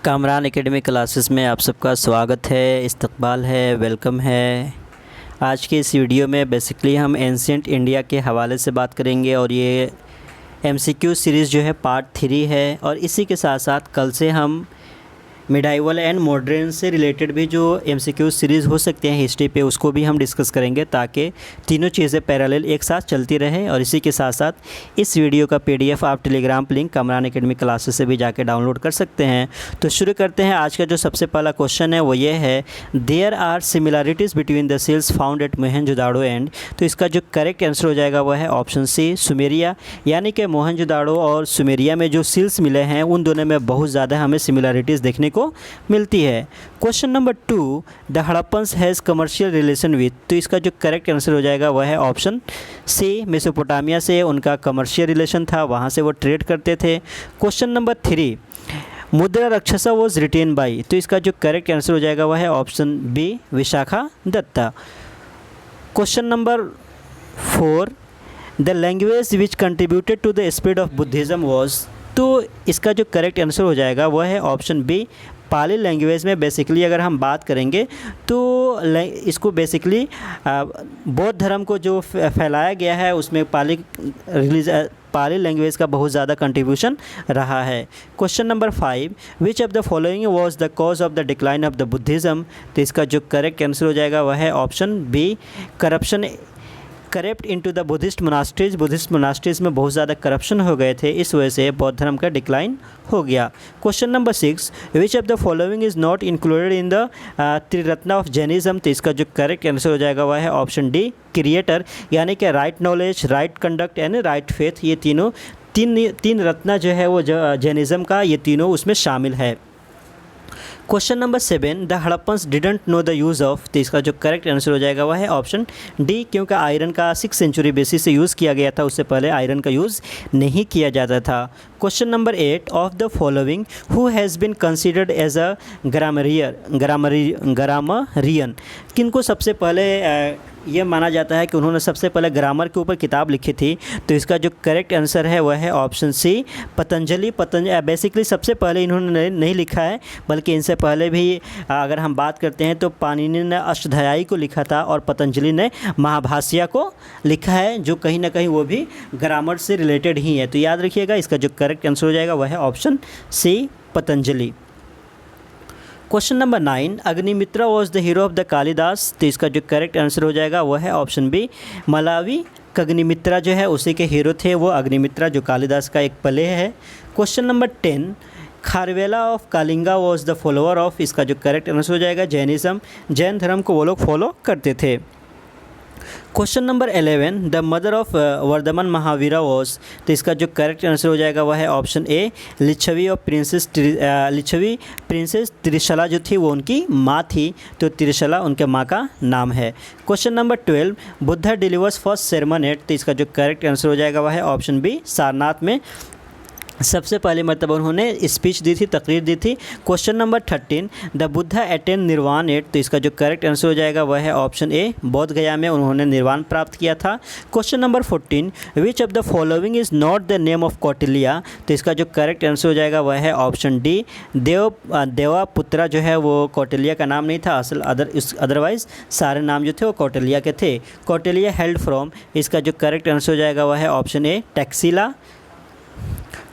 Kamran academy classes में आप सबका स्वागत है, इस्तकबाल है, वेलकम है। आज के इस वीडियो में बेसिकली हम एंशिएंट इंडिया के हवाले से बात करेंगे और ये एमसीक्यू सीरीज़ जो है पार्ट 3 है। और इसी के साथ साथ कल से हम मिडाइवल एंड मॉडर्न से रिलेटेड भी जो एमसीक्यू सीरीज़ हो सकते हैं हिस्ट्री पे, उसको भी हम डिस्कस करेंगे ताकि तीनों चीज़ें पैरेलल एक साथ चलती रहें। और इसी के साथ साथ इस वीडियो का पीडीएफ आप Telegram link Kamran academy classes से भी जाके डाउनलोड कर सकते हैं। तो शुरू करते हैं। आज का जो सबसे पहला क्वेश्चन है वो ये है, there are similarities between the seals found at Mohenjodaro and. तो इसका जो करेक्ट आंसर हो जाएगा वह है ऑप्शन सी, सुमेरिया। यानी कि मोहनजोदाड़ो और सुमेरिया में जो सील्स मिले हैं उन दोनों में बहुत ज़्यादा हमें सिमिलरिटीज़ देखने को मिलती है। Question number 2, the Harappans has commercial relation with. तो इसका जो करेक्ट आंसर हो जाएगा वह है ऑप्शन सी, मेसोपोटामिया से उनका कमर्शियल रिलेशन था, वहाँ से वो ट्रेड करते थे। क्वेश्चन नंबर 3, मुद्रा राक्षसा वॉज रिटेन बाई। तो इसका जो करेक्ट आंसर हो जाएगा वह है option B, Vishakha Datta. Question number 4, the language which contributed to the spread of Buddhism was. तो इसका जो करेक्ट आंसर हो जाएगा वह है ऑप्शन बी, पाली लैंग्वेज में। बेसिकली अगर हम बात करेंगे तो इसको बेसिकली बौद्ध धर्म को जो फैलाया गया है उसमें पाली लैंग्वेज का बहुत ज़्यादा कंट्रीब्यूशन रहा है। Question number 5, which of the following was the cause of the decline of the Buddhism. तो इसका जो करेक्ट आंसर हो जाएगा वह है option B, corruption corrupt into the Buddhist monasteries. Buddhist monasteries में बहुत ज़्यादा करप्शन हो गए थे, इस वजह से बौद्ध धर्म का डिक्लाइन हो गया। Question number 6, which of the following is not included in the त्रिरत्न ऑफ जैनिज्म। तो इसका जो करेक्ट आंसर हो जाएगा वह है ऑप्शन डी, क्रिएटर। यानी कि right knowledge, right conduct and right faith, ये तीन रत्न जो है वो जैनिज्म का, ये तीनों उसमें शामिल है। Question number 7, the Harappans didn't know the use of. तो इसका जो करेक्ट आंसर हो जाएगा वह है ऑप्शन डी, क्योंकि आयरन का 6th सेंचुरी बेसिस से यूज़ किया गया था, उससे पहले आयरन का यूज़ नहीं किया जाता था। Question number 8, of the following who has been considered as a grammarian. किनको सबसे पहले ये माना जाता है कि उन्होंने सबसे पहले ग्रामर के ऊपर किताब लिखी थी। तो इसका जो करेक्ट आंसर है वह है ऑप्शन सी, पतंजलि। बेसिकली सबसे पहले इन्होंने नहीं लिखा है, बल्कि इनसे पहले भी अगर हम बात करते हैं तो पाणिनि ने अष्टध्यायी को लिखा था और पतंजलि ने महाभाष्य को लिखा है, जो कहीं ना कहीं वो भी ग्रामर से रिलेटेड ही है। तो याद रखिएगा, इसका जो करेक्ट आंसर हो जाएगा वह है option C, Patanjali. Question number 9, Agnimitra was the hero of the Kalidasa. तो इसका जो करेक्ट आंसर हो जाएगा वह है ऑप्शन बी, मलावी। अग्निमित्रा जो है उसी के हीरो थे वो अग्निमित्रा, जो कालिदास का एक प्ले है। Question number 10, Kharavela of Kalinga was the follower of. इसका जो करेक्ट आंसर हो जाएगा जैनिज्म। जैन धर्म को वो लोग फॉलो करते थे। Question number 11, the mother of Vardhaman Mahavira was. तो इसका जो करेक्ट आंसर हो जाएगा वह है option A, Lichchhavi of Lichchhavi princess Trishala जो थी वो उनकी माँ थी, तो त्रिशला उनके माँ का नाम है। Question number 12, Buddha delivers first sermon at. तो इसका जो करेक्ट आंसर हो जाएगा वह है ऑप्शन बी, सारनाथ में सबसे पहले मरतबा उन्होंने स्पीच दी थी, तकरीर दी थी। Question number 13, the Buddha attain निर्वाण एट। तो इसका जो करेक्ट आंसर हो जाएगा वह है ऑप्शन ए, बोध गया में उन्होंने निर्वाण प्राप्त किया था। Question number 14, which of the following is not the name of Kautilya. तो इसका जो करेक्ट आंसर हो जाएगा वह है ऑप्शन डी, देवापुत्रा जो है वो कौटिल्य का नाम नहीं था, अदरवाइज सारे नाम जो थे वो कौटिल्य के थे। Kautilya held from. इसका जो करेक्ट आंसर हो जाएगा वह है option A, Taxila.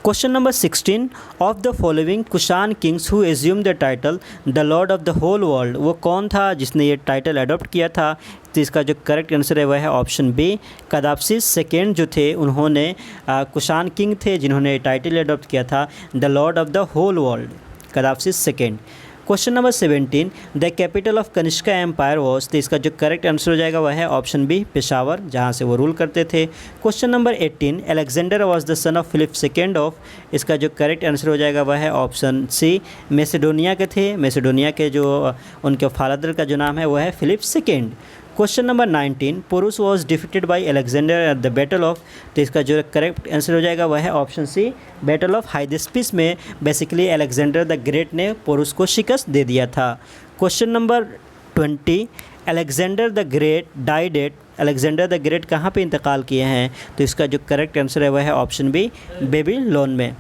Question number 16, of the following Kushan kings who assume the title the lord of the whole world. वो कौन था जिसने ये टाइटल अडॉप्ट किया था। तो इसका जो करेक्ट आंसर है वह है ऑप्शन बी, कदाप्सिस सेकेंड जो थे उन्होंने कुषाण किंग थे जिन्होंने टाइटल अडॉप्ट किया था, the lord of the whole world, Kadphises second. Question number 17, the capital of Kanishka empire was. तो इसका जो करेक्ट आंसर हो जाएगा वह है ऑप्शन बी, पेशावर, जहाँ से वो रूल करते थे। Question number 18, Alexander was the son of Philip second of. इसका जो करेक्ट आंसर हो जाएगा वह है ऑप्शन सी, मैसेडोनिया के थे। मैसेडोनिया के जो उनके फादर का जो नाम है वह है Philip second. Question number 19, Porus was defeated by Alexander at the battle of. तो इसका जो करेक्ट आंसर हो जाएगा वह है option C, battle of Hydaspes में बेसिकली अलेक्जेंडर द ग्रेट ने पोरुस को शिकस्त दे दिया था। Question number 20, Alexander the great died eight. Alexander the great कहाँ पे इंतकाल किए हैं। तो इसका जो करेक्ट आंसर है वह है ऑप्शन बी, बेबीलोन में।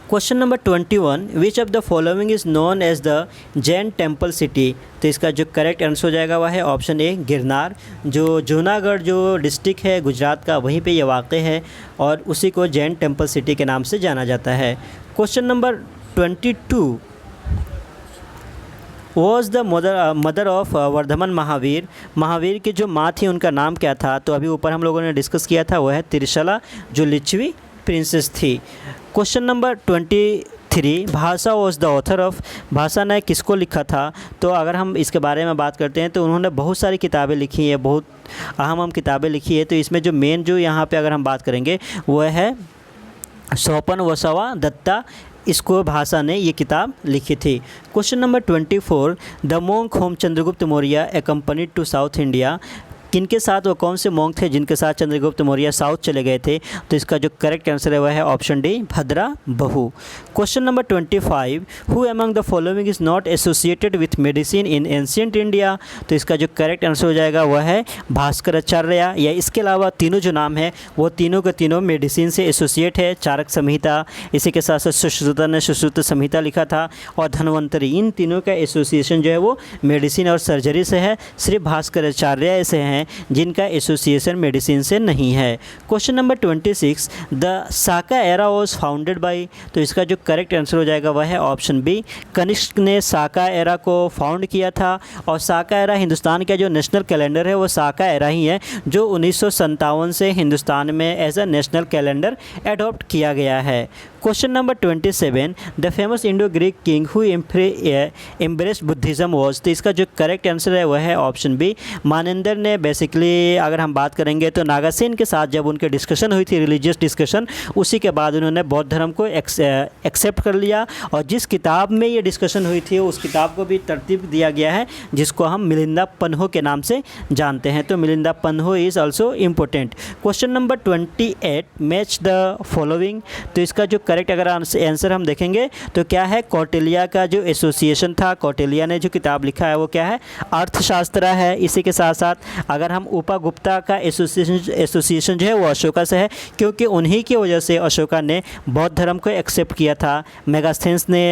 Question number 21, which of the following is known as the Jain temple city. तो इसका जो करेक्ट आंसर हो जाएगा वह है ऑप्शन ए गिरनार। जो जूनागढ़ जो डिस्ट्रिक्ट है गुजरात का, वहीं पे ये वाक़ है और उसी को जैन टेम्पल सिटी के नाम से जाना जाता है। Question number 22, was the mother of Vardhaman Mahavir. Mahavir की जो माँ थी उनका नाम क्या था? तो अभी ऊपर हम लोगों ने डिस्कस किया था, वह है त्रिशला, जो लिच्छवी प्रिंसेस थी। क्वेश्चन नंबर 23, भाषा वॉज द ऑथर ऑफ। भाषा ने किसको लिखा था? तो अगर हम इसके बारे में बात करते हैं तो उन्होंने बहुत सारी किताबें लिखी हैं, बहुत अहम किताबें लिखी है। तो इसमें जो मेन जो यहाँ पे अगर हम बात करेंगे वह है सोपन वसवा दत्ता, इसको भाषा ने ये किताब लिखी थी। Question number 24, the monk who Chandragupta Maurya accompanied to South India. किनके साथ, वो कौन से मोंक थे जिनके साथ चंद्रगुप्त मौर्य साउथ चले गए थे? तो इसका जो करेक्ट आंसर है वह है ऑप्शन डी भद्रा बहू। Question number 25, who among the following is not associated with medicine in ancient India. तो इसका जो करेक्ट आंसर हो जाएगा वह है भास्कराचार्य। या इसके अलावा तीनों जो नाम है वो तीनों के तीनों मेडिसिन से एसोसिएट है। चारक संहिता, इसी के साथ साथ सुश्रुता ने सुश्रुत संहिता लिखा था, और धन्वंतरी, इन तीनों का एसोसिएशन जो है वो मेडिसिन और सर्जरी से है। सिर्फ भास्कराचार्य ऐसे हैं जिनका एसोसिएशन मेडिसिन से नहीं है। Question number 26, the Saka era was founded by. तो इसका जो करेक्ट आंसर हो जाएगा वह है ऑप्शन बी, कनिष्क ने साका एरा को फाउंड किया था। और साका एरा हिंदुस्तान का जो नेशनल कैलेंडर है वो साका एरा ही है, जो 1957 से हिंदुस्तान में as a national calendar adopt किया गया है। Question number 27, the famous Indo Greek king who embraced Buddhism was. तो इसका जो करेक्ट आंसर है वह है ऑप्शन बी, मानेंद्र ने। बेसिकली अगर हम बात करेंगे तो नागासेन के साथ जब उनकी डिस्कशन हुई थी, रिलीजियस डिस्कशन, उसी के बाद उन्होंने बौद्ध धर्म को एक्सेप्ट कर लिया। और जिस किताब में ये डिस्कशन हुई थी उस किताब को भी तरतीब दिया गया है, जिसको हम मिलिंदा पन्हो के नाम से जानते हैं। तो Milinda Panho is also important. Question number 28, match the following. तो इसका जो करेक्ट अगर आंसर हम देखेंगे तो क्या है, कौटिल्य का जो एसोसिएशन था, कौटिल्य ने जो किताब लिखा है वो क्या है, अर्थशास्त्र है। इसी के साथ साथ अगर हम उपगुप्ता का एसोसिएशन जो है वो अशोका से है, क्योंकि उन्हीं की वजह से अशोका ने बौद्ध धर्म को एक्सेप्ट किया था। मेगास्थेंस ने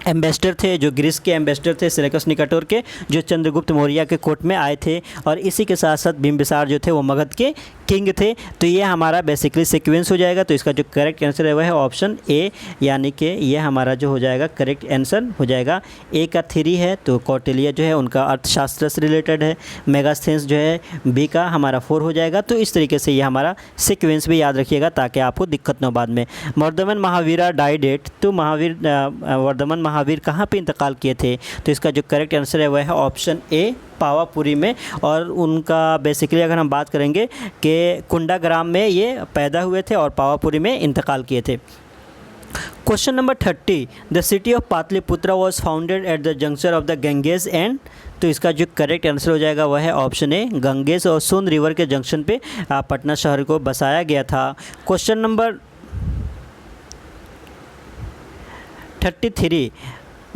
एम्बेसडर थे, जो ग्रीस के एम्बेसडर थे सेलेकस निकाटोर के, जो चंद्रगुप्त मौर्य के कोर्ट में आए थे। और इसी के साथ साथ बिम्बिसार जो थे वो मगध के किंग थे। तो ये हमारा बेसिकली सीक्वेंस हो जाएगा। तो इसका जो करेक्ट आंसर है वह है ऑप्शन ए, यानी कि ये हमारा जो हो जाएगा करेक्ट आंसर हो जाएगा। ए का 3 है, तो कौटिल्य जो है उनका अर्थशास्त्र से रिलेटेड है। मेगास्थेंस जो है बी का हमारा 4 हो जाएगा। तो इस तरीके से ये हमारा सीक्वेंस भी याद रखिएगा ताकि आपको दिक्कत न हो बाद में। Vardhaman Mahavira died at. तो वर्धमान महावीर कहाँ पे इंतकाल किए थे? तो इसका जो करेक्ट आंसर है वह है ऑप्शन ए, पावापुरी में। और उनका बेसिकली अगर हम बात करेंगे कि कुंडाग्राम में ये पैदा हुए थे और पावापुरी में इंतकाल किए थे। Question number 30, the city of Pataliputra was founded at the junction of the Ganges and. तो इसका जो करेक्ट आंसर हो जाएगा वह है ऑप्शन ए, गंगेज और सोन रिवर के जंक्शन पे पटना शहर को बसाया गया था। Question number 33,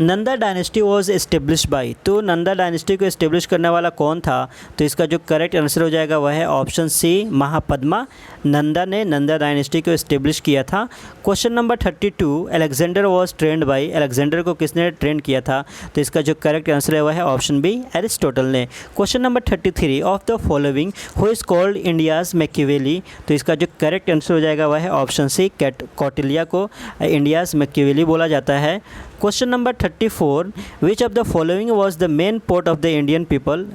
Nanda dynasty was establish by. तो नंदा डायनेस्टी को एस्टेब्लिश करने वाला कौन था? तो इसका जो करेक्ट आंसर हो जाएगा वह है ऑप्शन सी, महापद्मा। नंदा ने नंदा डायनेस्टी को एस्टेब्लिश किया था। Question number 32, Alexander was trend by. Alexander को किसने ट्रेंड किया था? तो इसका जो करेक्ट आंसर है वह है ऑप्शन बी, एरिस्टोटल ने। Question number 33, of the following who is called India's Machiavelli. तो इसका जो करेक्ट आंसर हो जाएगा वह है ऑप्शन सी, कौटिल्य को इंडियाज़ मैकियावेली बोला जाता है। Question number 34, which of the following was the main port of the Indian people.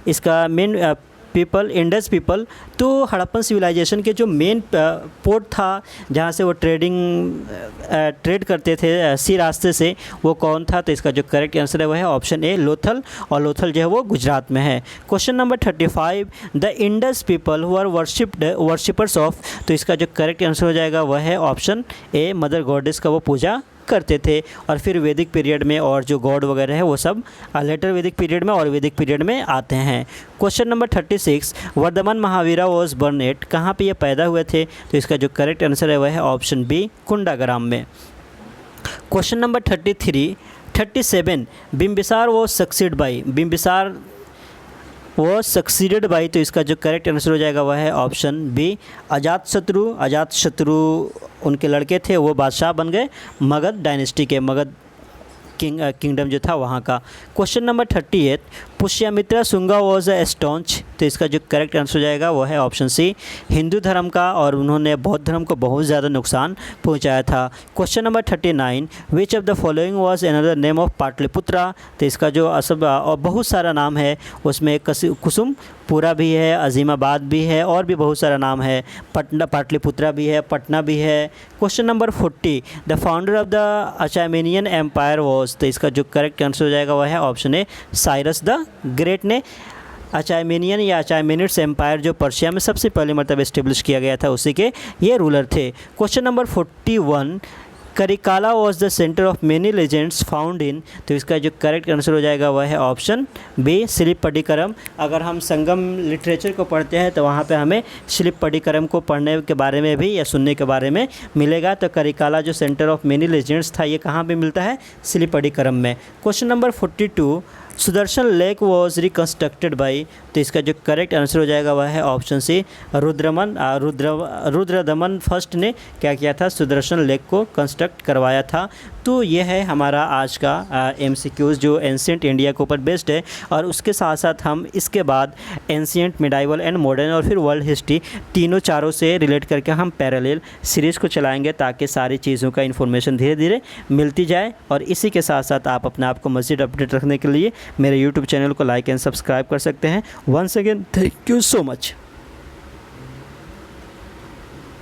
इसका मेन पीपल, इंडस पीपल। तो हड़प्पन सिविलाइजेशन के जो मेन पोर्ट था जहाँ से वो ट्रेड करते थे सी रास्ते से, वो कौन था? तो इसका जो करेक्ट आंसर है वह है ऑप्शन ए, लोथल। और लोथल जो है वो गुजरात में है। Question number 35, the Indus people who are worshippers of. तो इसका जो करेक्ट आंसर हो जाएगा वह है ऑप्शन ए, मदर गॉडेस का वो पूजा करते थे। और फिर वैदिक पीरियड में और जो गॉड वगैरह है वो सब लेटर वैदिक पीरियड में और वैदिक पीरियड में आते हैं। Question number 36, Vardhaman Mahavira was born at. कहाँ पे ये पैदा हुए थे? तो इसका जो करेक्ट आंसर है वह है ऑप्शन बी, कुंडाग्राम में। Question number 37, Bimbisara was succeed by. Bimbisara वो सक्सीडेड बाई, तो इसका जो करेक्ट आंसर हो जाएगा वह है ऑप्शन बी अजातशत्रु। अजातशत्रु उनके लड़के थे, वो बादशाह बन गए मगध डायनेस्टी के, मगध किंगडम जो था वहाँ का। Question number 38, Pushyamitra Shunga was a staunch, तो इसका जो करेक्ट आंसर हो जाएगा वो है ऑप्शन सी हिंदू धर्म का, और उन्होंने बौद्ध धर्म को बहुत ज़्यादा नुकसान पहुँचाया था। Question number 39, which of the following was another name of Pataliputra, तो इसका जो असब और बहुत सारा नाम है उसमें कुसुमपुरा भी है, अजीमाबाद भी है, और भी बहुत सारा नाम है, पाटलिपुत्रा भी है, पटना भी है। Question number 40, the founder of the Achaemenian empire was, तो इसका जो करेक्ट आंसर हो जाएगा वह है option A Cyrus the great ने अचामेनियन या अचामेनिड्स एम्पायर जो पर्शिया में सबसे पहले मतलब इस्टेब्लिश किया गया था उसी के ये रूलर थे। Question number 41, Karikala was the center of many legends found in, तो इसका जो करेक्ट आंसर हो जाएगा वह है ऑप्शन बी सिलिपडिकरम। अगर हम संगम लिटरेचर को पढ़ते हैं तो वहाँ पे हमें सिलिपडिकरम को पढ़ने के बारे में भी या सुनने के बारे में मिलेगा। तो करिकाला जो सेंटर ऑफ मेनी लेजेंड्स था ये कहाँ पे मिलता है? सिलिपडिकरम में। Question number 42, Sudarshan lake was reconstructed by, तो इसका जो करेक्ट आंसर हो जाएगा वह है ऑप्शन सी रुद्रदमन फर्स्ट ने क्या किया था? सुदर्शन लेक को कंस्ट्रक्ट करवाया था। तो ये है हमारा आज का MCQs जो एंशिएंट इंडिया के ऊपर बेस्ड है, और उसके साथ साथ हम इसके बाद एंशिएंट, मिडाइवल एंड मॉडर्न और फिर वर्ल्ड हिस्ट्री तीनों चारों से रिलेट करके हम पैरेलल सीरीज़ को चलाएंगे ताकि सारी चीज़ों का इन्फॉर्मेशन धीरे धीरे मिलती जाए। और इसी के साथ साथ आप अपने आप को मज़ीद अपडेट रखने के लिए मेरे YouTube चैनल को लाइक एंड सब्सक्राइब कर सकते हैं। Once again thank you so much.